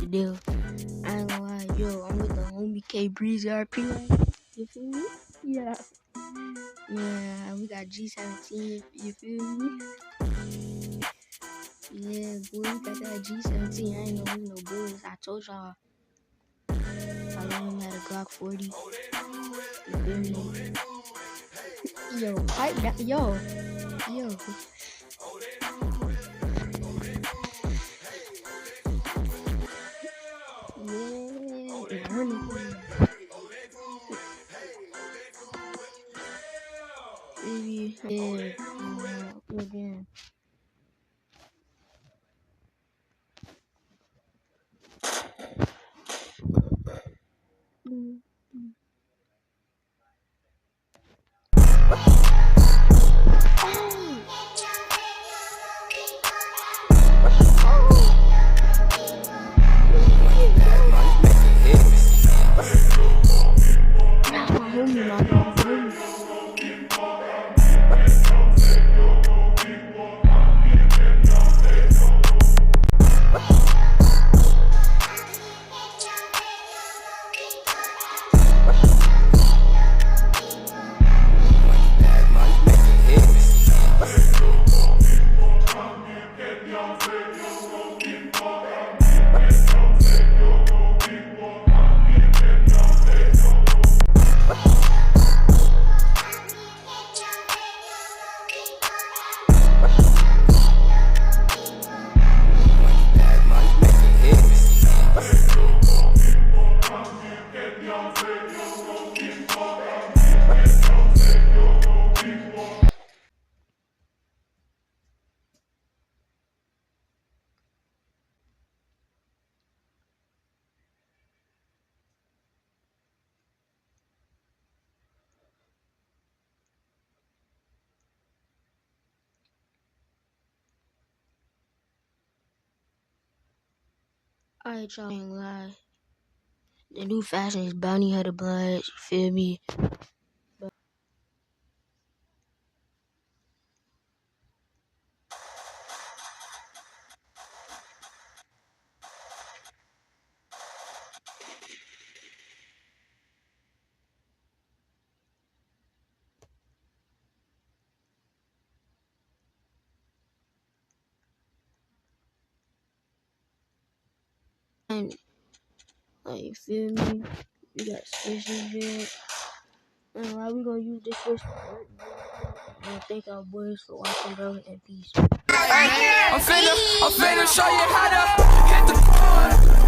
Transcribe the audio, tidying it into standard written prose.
the deal. I ain't gonna lie, yo, I'm with the homie K Breezy RP. You feel me? Yeah. Yeah, we got G17. You feel me? Yeah, boy, we got that G17. I ain't know who no boys. I told y'all. I let him had a Glock 40. You feel me? Yo, pipe that. Yo. Yeah, running. Baby, yeah, again. Alright, y'all ain't lie. The new fashion is bounty hunter bloods, you feel me? And, like, you feel me? We got switches here. And why we gonna use this switch for work, bro? And thank our boys for watching, bro, and peace. I'm finna show you how to hit the floor.